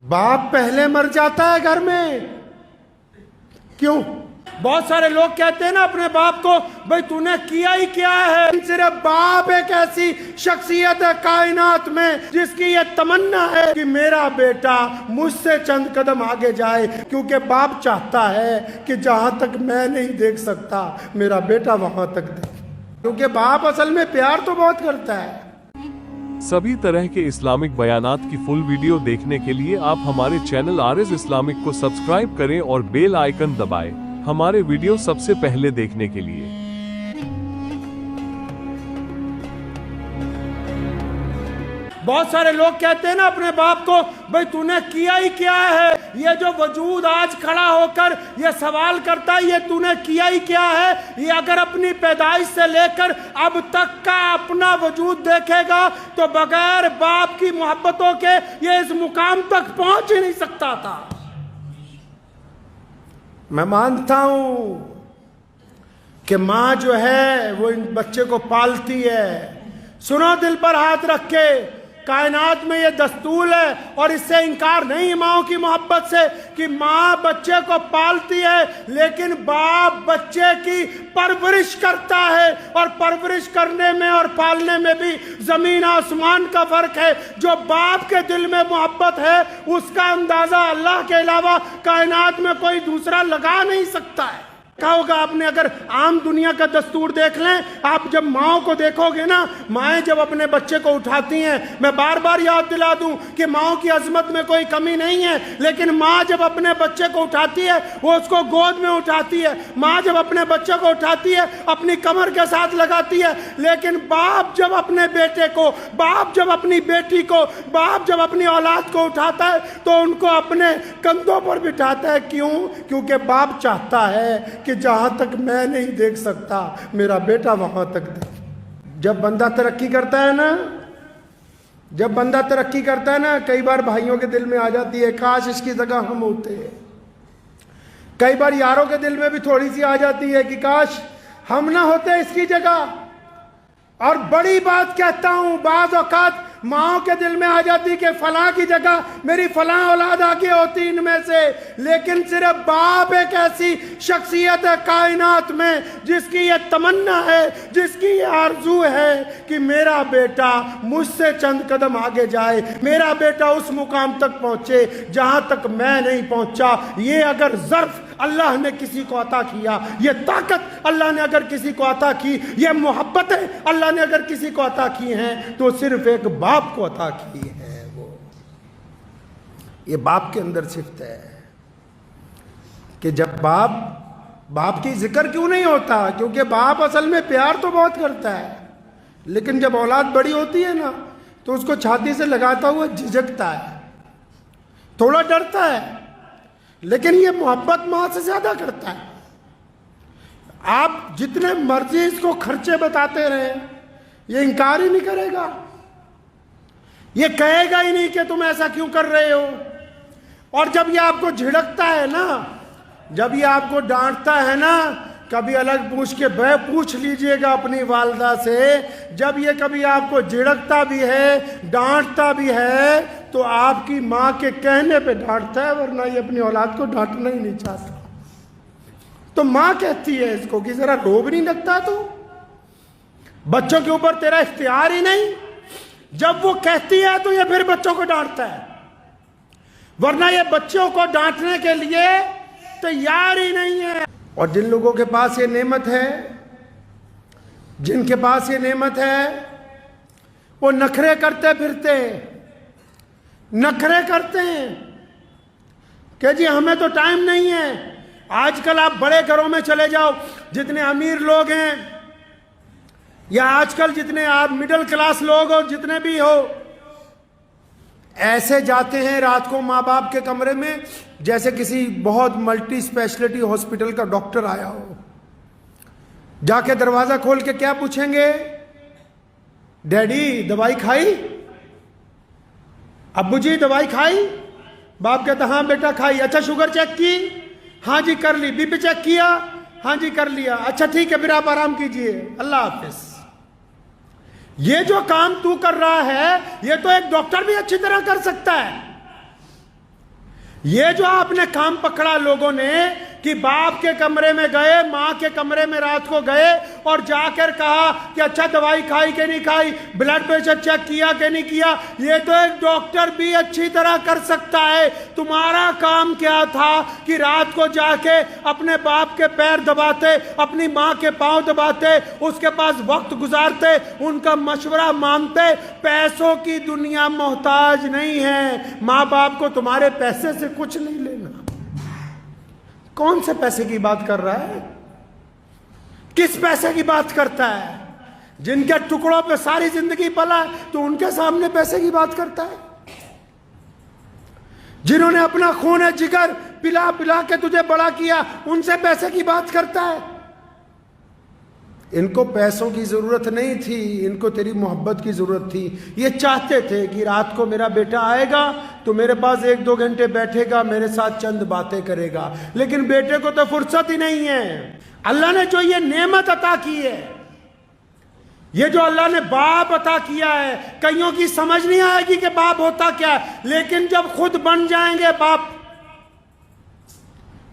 باپ پہلے مر جاتا ہے گھر میں، کیوں؟ بہت سارے لوگ کہتے ہیں نا اپنے باپ کو، بھئی تو نے کیا ہی کیا ہے؟ صرف باپ ایک ایسی شخصیت ہے کائنات میں جس کی یہ تمنا ہے کہ میرا بیٹا مجھ سے چند قدم آگے جائے، کیونکہ باپ چاہتا ہے کہ جہاں تک میں نہیں دیکھ سکتا میرا بیٹا وہاں تک دیکھے، کیونکہ باپ اصل میں پیار تو بہت کرتا ہے۔ سبھی طرح کے اسلامک بیانات کی فل ویڈیو دیکھنے کے لیے آپ ہمارے چینل آرز اسلامک کو سبسکرائب کریں اور بیل آئیکن دبائیں ہمارے ویڈیو سب سے پہلے دیکھنے کے لیے۔ بہت سارے لوگ کہتے ہیں نا اپنے باپ کو، بھئی تو نے کیا ہی کیا ہے؟ یہ جو وجود آج کھڑا ہو کر یہ سوال کرتا ہے، یہ تو نے کیا ہی کیا ہے؟ یہ اگر اپنی پیدائش سے لے کر اب تک کا اپنا وجود دیکھے گا تو بغیر باپ کی محبتوں کے یہ اس مقام تک پہنچ ہی نہیں سکتا تھا۔ میں مانتا ہوں کہ ماں جو ہے وہ ان بچے کو پالتی ہے۔ سنو دل پر ہاتھ رکھ کے، کائنات میں یہ دستور ہے اور اس سے انکار نہیں ماں کی محبت سے کہ ماں بچے کو پالتی ہے، لیکن باپ بچے کی پرورش کرتا ہے، اور پرورش کرنے میں اور پالنے میں بھی زمین آسمان کا فرق ہے۔ جو باپ کے دل میں محبت ہے اس کا اندازہ اللہ کے علاوہ کائنات میں کوئی دوسرا لگا نہیں سکتا ہے۔ کہا ہوگا آپ نے، اگر عام دنیا کا دستور دیکھ لیں، آپ جب ماں کو دیکھو گے نا، مائیں جب اپنے بچے کو اٹھاتی ہیں، میں بار بار یاد دلا دوں کہ ماں کی عظمت میں کوئی کمی نہیں ہے، لیکن ماں جب اپنے بچے کو اٹھاتی ہے وہ اس کو گود میں اٹھاتی ہے۔ ماں جب اپنے بچے کو اٹھاتی ہے اپنی کمر کے ساتھ لگاتی ہے، لیکن باپ جب اپنے بیٹے کو، باپ جب اپنی بیٹی کو، باپ جب اپنی اولاد کو اٹھاتا ہے تو ان کو اپنے کندھوں پر بٹھاتا ہے۔ کیوں؟ کیونکہ باپ چاہتا ہے کہ جہاں تک میں نہیں دیکھ سکتا میرا بیٹا وہاں تک دیکھے۔ جب بندہ ترقی کرتا ہے نا، کئی بار بھائیوں کے دل میں آ جاتی ہے کاش اس کی جگہ ہم ہوتے ہیں۔ کئی بار یاروں کے دل میں بھی تھوڑی سی آ جاتی ہے کہ کاش ہم نہ ہوتے اس کی جگہ۔ اور بڑی بات کہتا ہوں، بعض اوقات ماں کے دل میں آ جاتی کہ فلاں کی جگہ میری فلاں اولاد آگے ہوتی ان میں سے، لیکن صرف باپ ایک ایسی شخصیت ہے کائنات میں جس کی یہ تمنا ہے، جس کی یہ آرزو ہے کہ میرا بیٹا مجھ سے چند قدم آگے جائے، میرا بیٹا اس مقام تک پہنچے جہاں تک میں نہیں پہنچا۔ یہ اگر ظرف اللہ نے کسی کو عطا کیا، یہ طاقت اللہ نے اگر کسی کو عطا کی، یہ محبتیں اللہ نے اگر کسی کو عطا کی ہیں تو صرف ایک باپ کو عطا کی ہے۔ وہ یہ باپ کے اندر صفت ہے کہ جب باپ کی ذکر کیوں نہیں ہوتا؟ کیونکہ باپ اصل میں پیار تو بہت کرتا ہے، لیکن جب اولاد بڑی ہوتی ہے نا تو اس کو چھاتی سے لگاتا ہوا جھجکتا ہے، تھوڑا ڈرتا ہے، لیکن یہ محبت ماں سے زیادہ کرتا ہے۔ آپ جتنے مرضی اس کو خرچے بتاتے رہیں یہ انکار ہی نہیں کرے گا، یہ کہے گا ہی نہیں کہ تم ایسا کیوں کر رہے ہو۔ اور جب یہ آپ کو جھڑکتا ہے نا، جب یہ آپ کو ڈانٹتا ہے نا، کبھی الگ پوچھ لیجئے گا اپنی والدہ سے، جب یہ کبھی آپ کو جھڑکتا بھی ہے، ڈانٹتا بھی ہے تو آپ کی ماں کے کہنے پہ ڈانٹتا ہے، ورنہ یہ اپنی اولاد کو ڈانٹنا ہی نہیں چاہتا۔ تو ماں کہتی ہے اس کو کہ ذرا روب نہیں لگتا، تو بچوں کے اوپر تیرا اختیار ہی نہیں۔ جب وہ کہتی ہے تو یہ پھر بچوں کو ڈانٹتا ہے، ورنہ یہ بچوں کو ڈانٹنے کے لیے تیار ہی نہیں ہے۔ اور جن لوگوں کے پاس یہ نعمت ہے، جن کے پاس یہ نعمت ہے، وہ نخرے کرتے پھرتے ہیں، نخرے کرتے ہیں کہ جی ہمیں تو ٹائم نہیں ہے۔ آج کل آپ بڑے گھروں میں چلے جاؤ، جتنے امیر لوگ ہیں یا آج کل جتنے آپ مڈل کلاس لوگ ہو، جتنے بھی ہو، ایسے جاتے ہیں رات کو ماں باپ کے کمرے میں جیسے کسی بہت ملٹی اسپیشلٹی ہاسپٹل کا ڈاکٹر آیا ہو۔ جا کے دروازہ کھول کے کیا پوچھیں گے؟ ڈیڈی دوائی کھائی؟ ابو جی دوائی کھائی؟ باپ کہتا ہاں بیٹا کھائی۔ اچھا شوگر چیک کی؟ ہاں جی کر لی۔ بی پی چیک کیا؟ ہاں جی کر لیا۔ اچھا ٹھیک ہے پھر آپ آرام کیجئے، اللہ حافظ۔ یہ جو کام تو کر رہا ہے یہ تو ایک ڈاکٹر بھی اچھی طرح کر سکتا ہے۔ یہ جو آپ نے کام پکڑا لوگوں نے کہ باپ کے کمرے میں گئے، ماں کے کمرے میں رات کو گئے اور جا کر کہا کہ اچھا دوائی کھائی کہ نہیں کھائی، بلڈ پریشر چیک کیا کہ نہیں کیا، یہ تو ایک ڈاکٹر بھی اچھی طرح کر سکتا ہے۔ تمہارا کام کیا تھا کہ رات کو جا کے اپنے باپ کے پیر دباتے، اپنی ماں کے پاؤں دباتے، اس کے پاس وقت گزارتے، ان کا مشورہ مانتے۔ پیسوں کی دنیا محتاج نہیں ہے، ماں باپ کو تمہارے پیسے سے کچھ نہیں لینا۔ کون سے پیسے کی بات کر رہا ہے؟ کس پیسے کی بات کرتا ہے؟ جن کے ٹکڑوں پہ ساری زندگی پلا ہے تو ان کے سامنے پیسے کی بات کرتا ہے؟ جنہوں نے اپنا خون جگر پلا پلا کے تجھے بڑا کیا، ان سے پیسے کی بات کرتا ہے؟ ان کو پیسوں کی ضرورت نہیں تھی، ان کو تیری محبت کی ضرورت تھی۔ یہ چاہتے تھے کہ رات کو میرا بیٹا آئے گا تو میرے پاس 1-2 گھنٹے بیٹھے گا، میرے ساتھ چند باتیں کرے گا، لیکن بیٹے کو تو فرصت ہی نہیں ہے۔ اللہ نے جو یہ نعمت عطا کی ہے، یہ جو اللہ نے باپ عطا کیا ہے، کئیوں کی سمجھ نہیں آئے گی کہ باپ ہوتا کیا ہے، لیکن جب خود بن جائیں گے باپ،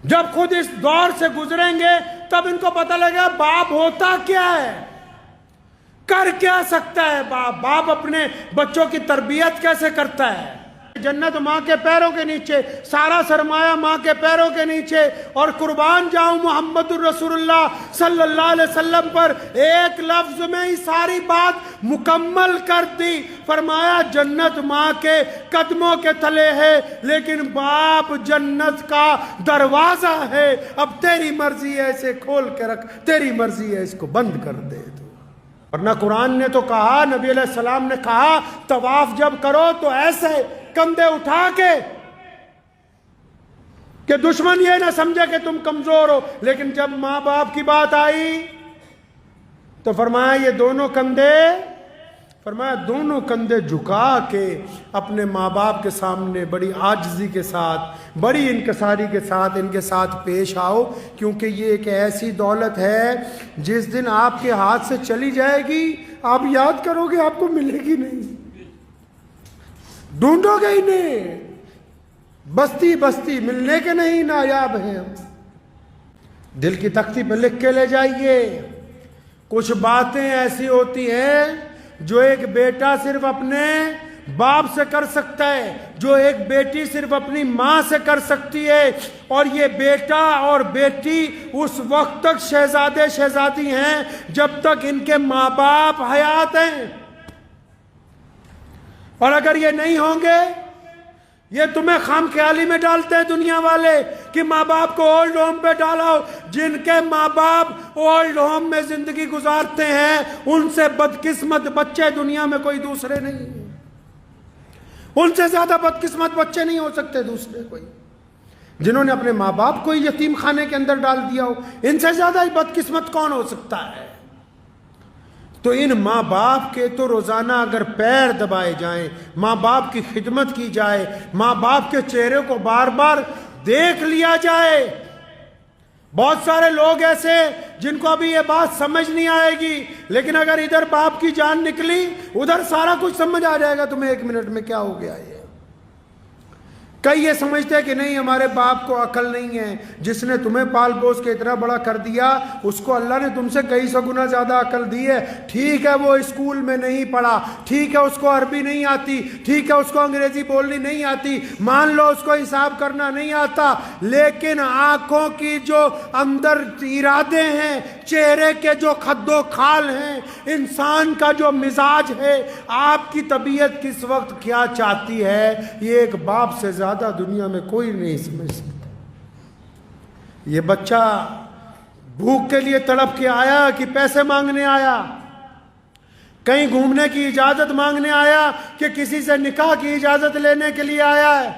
جب خود اس دور سے گزریں گے، تب ان کو پتہ لگے گا باپ ہوتا کیا ہے، کر کیا سکتا ہے باپ، باپ اپنے بچوں کی تربیت کیسے کرتا ہے۔ جنت ماں کے پیروں کے نیچے، سارا سرمایہ ماں کے پیروں کے نیچے، اور قربان جاؤں محمد الرسول اللہ صلی اللہ علیہ وسلم پر، ایک لفظ میں ہی ساری بات مکمل کر دی۔ فرمایا جنت ماں کے قدموں کے تلے ہے، لیکن باپ جنت کا دروازہ ہے، اب تیری مرضی ہے اسے کھول کے رکھ، تیری مرضی ہے اس کو بند کر دے تو۔ ورنہ قرآن نے تو کہا، نبی علیہ السلام نے کہا، طواف جب کرو تو ایسے کندھے اٹھا کے کہ دشمن یہ نہ سمجھے کہ تم کمزور ہو، لیکن جب ماں باپ کی بات آئی تو فرمایا یہ دونوں کندھے جھکا کے اپنے ماں باپ کے سامنے بڑی عاجزی کے ساتھ، بڑی انکساری کے ساتھ ان کے ساتھ پیش آؤ، کیونکہ یہ ایک ایسی دولت ہے جس دن آپ کے ہاتھ سے چلی جائے گی آپ یاد کرو گے آپ کو ملے گی نہیں، ڈھونڈو گے ہی نہیں، بستی بستی ملنے کے نہیں نایاب ہیں ہم۔ دل کی تختی پہ لکھ کے لے جائیے، کچھ باتیں ایسی ہوتی ہیں جو ایک بیٹا صرف اپنے باپ سے کر سکتا ہے، جو ایک بیٹی صرف اپنی ماں سے کر سکتی ہے، اور یہ بیٹا اور بیٹی اس وقت تک شہزادے شہزادی ہیں جب تک ان کے ماں باپ حیات ہیں، اور اگر یہ نہیں ہوں گے، یہ تمہیں خام خیالی میں ڈالتے ہیں دنیا والے کہ ماں باپ کو اولڈ ہوم پہ ڈالو، جن کے ماں باپ اولڈ ہوم میں زندگی گزارتے ہیں ان سے بدقسمت بچے دنیا میں کوئی دوسرے نہیں ہیں، ان سے زیادہ بدقسمت بچے نہیں ہو سکتے دوسرے کوئی، جنہوں نے اپنے ماں باپ کو یتیم خانے کے اندر ڈال دیا ہو، ان سے زیادہ بدقسمت کون ہو سکتا ہے؟ تو ان ماں باپ کے تو روزانہ اگر پیر دبائے جائیں، ماں باپ کی خدمت کی جائے، ماں باپ کے چہرے کو بار بار دیکھ لیا جائے۔ بہت سارے لوگ ایسے جن کو ابھی یہ بات سمجھ نہیں آئے گی، لیکن اگر ادھر باپ کی جان نکلی ادھر سارا کچھ سمجھ آ جائے گا تمہیں 1 منٹ میں کیا ہو گیا یہ۔ کئی یہ سمجھتے ہیں کہ نہیں ہمارے باپ کو عقل نہیں ہے، جس نے تمہیں پال پوس کے اتنا بڑا کر دیا اس کو اللہ نے تم سے کئی سو گنا زیادہ عقل دی ہے۔ ٹھیک ہے وہ اسکول میں نہیں پڑھا، ٹھیک ہے اس کو عربی نہیں آتی، ٹھیک ہے اس کو انگریزی بولنی نہیں آتی، مان لو اس کو حساب کرنا نہیں آتا، لیکن آنکھوں کی جو اندر ارادے ہیں، چہرے کے جو خد و خال ہیں، انسان کا جو مزاج ہے، آپ کی طبیعت کس وقت کیا چاہتی ہے، یہ ایک باپ سے زیادہ دنیا میں کوئی نہیں سمجھ سکتا۔ یہ بچہ بھوک کے لیے تڑپ کے آیا کہ پیسے مانگنے آیا، کہیں گھومنے کی اجازت مانگنے آیا کہ کسی سے نکاح کی اجازت لینے کے لیے آیا ہے،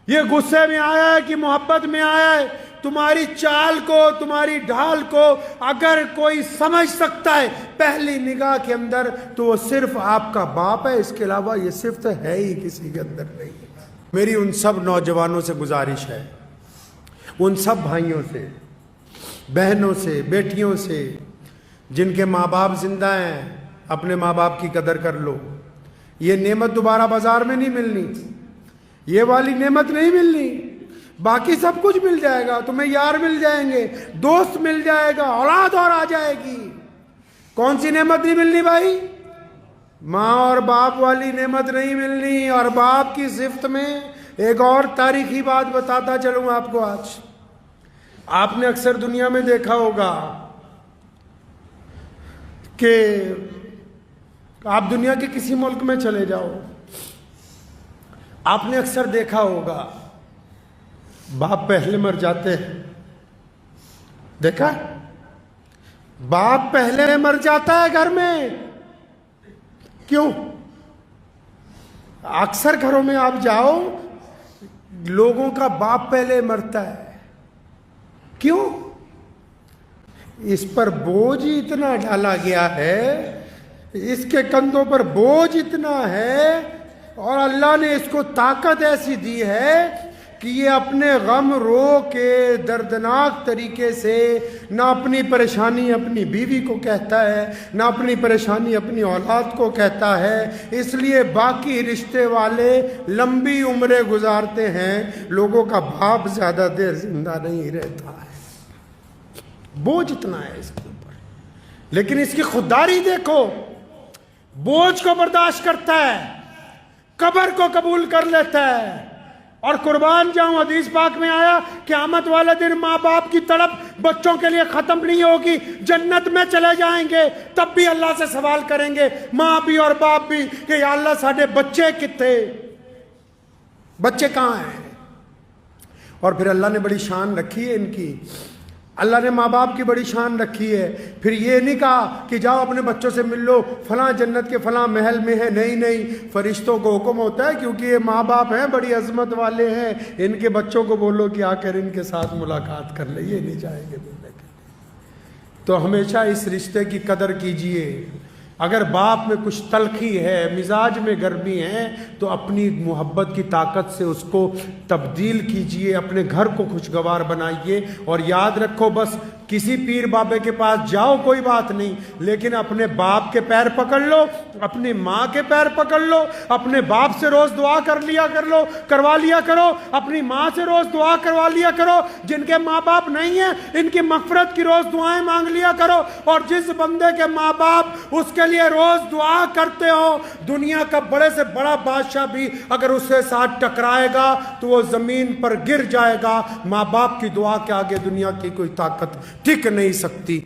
یہ غصے میں آیا ہے کہ محبت میں آیا ہے۔ تمہاری چال کو، تمہاری ڈھال کو اگر کوئی سمجھ سکتا ہے پہلی نگاہ کے اندر تو وہ صرف آپ کا باپ ہے، اس کے علاوہ یہ صرف تو ہے ہی کسی کے اندر نہیں۔ میری ان سب نوجوانوں سے گزارش ہے، ان سب بھائیوں سے، بہنوں سے، بیٹیوں سے جن کے ماں باپ زندہ ہیں، اپنے ماں باپ کی قدر کر لو۔ یہ نعمت دوبارہ بازار میں نہیں ملنی، یہ والی نعمت نہیں ملنی، باقی سب کچھ مل جائے گا، تمہیں یار مل جائیں گے، دوست مل جائے گا، اولاد اور آ جائے گی۔ کون سی نعمت نہیں ملنی بھائی؟ ماں اور باپ والی نعمت نہیں ملنی۔ اور باپ کی صفت میں ایک اور تاریخی بات بتاتا چلوں آپ کو آج۔ آپ نے اکثر دنیا میں دیکھا ہوگا کہ آپ دنیا کے کسی ملک میں چلے جاؤ، آپ نے اکثر دیکھا ہوگا باپ پہلے مر جاتے ہیں۔ دیکھا؟ باپ پہلے مر جاتا ہے گھر میں۔ کیوں؟ اکثر گھروں میں آپ جاؤ، لوگوں کا باپ پہلے مرتا ہے۔ کیوں؟ اس پر بوجھ ہی اتنا ڈالا گیا ہے، اس کے کندھوں پر بوجھ اتنا ہے، اور اللہ نے اس کو طاقت ایسی دی ہے کہ یہ اپنے غم رو کے دردناک طریقے سے نہ اپنی پریشانی اپنی بیوی کو کہتا ہے، نہ اپنی پریشانی اپنی اولاد کو کہتا ہے۔ اس لیے باقی رشتے والے لمبی عمریں گزارتے ہیں، لوگوں کا باپ زیادہ دیر زندہ نہیں رہتا ہے۔ بوجھ اتنا ہے اس کے اوپر، لیکن اس کی خودداری دیکھو، بوجھ کو برداشت کرتا ہے، قبر کو قبول کر لیتا ہے۔ اور قربان جاؤں، حدیث پاک میں آیا قیامت والے دن ماں باپ کی تڑپ بچوں کے لیے ختم نہیں ہوگی، جنت میں چلے جائیں گے تب بھی اللہ سے سوال کریں گے، ماں بھی اور باپ بھی، کہ یا اللہ ساڈے بچے کتنے، بچے کہاں ہیں؟ اور پھر اللہ نے بڑی شان رکھی ہے ان کی، اللہ نے ماں باپ کی بڑی شان رکھی ہے۔ پھر یہ نہیں کہا کہ جاؤ اپنے بچوں سے مل لو، فلاں جنت کے فلاں محل میں ہے، نہیں نہیں، فرشتوں کو حکم ہوتا ہے کیونکہ یہ ماں باپ ہیں، بڑی عظمت والے ہیں، ان کے بچوں کو بولو کہ آ کر ان کے ساتھ ملاقات کر لے، یہ نہیں جائیں گے ملنے کے لیے۔ تو ہمیشہ اس رشتے کی قدر کیجئے۔ اگر باپ میں کچھ تلخی ہے، مزاج میں گرمی ہے، تو اپنی محبت کی طاقت سے اس کو تبدیل کیجئے، اپنے گھر کو خوشگوار بنائیے۔ اور یاد رکھو، بس کسی پیر بابے کے پاس جاؤ کوئی بات نہیں، لیکن اپنے باپ کے پیر پکڑ لو، اپنی ماں کے پیر پکڑ لو، اپنے باپ سے روز دعا کروا لیا کرو، اپنی ماں سے روز دعا کروا لیا کرو، جن کے ماں باپ نہیں ہیں ان کی مغفرت کی روز دعائیں مانگ لیا کرو۔ اور جس بندے کے ماں باپ اس کے لیے روز دعا کرتے ہو، دنیا کا بڑے سے بڑا بادشاہ بھی اگر اس کے ساتھ ٹکرائے گا تو وہ زمین پر گر جائے گا۔ ماں باپ کی دعا کے آگے دنیا کی کوئی طاقت ٹک نہیں سکتی۔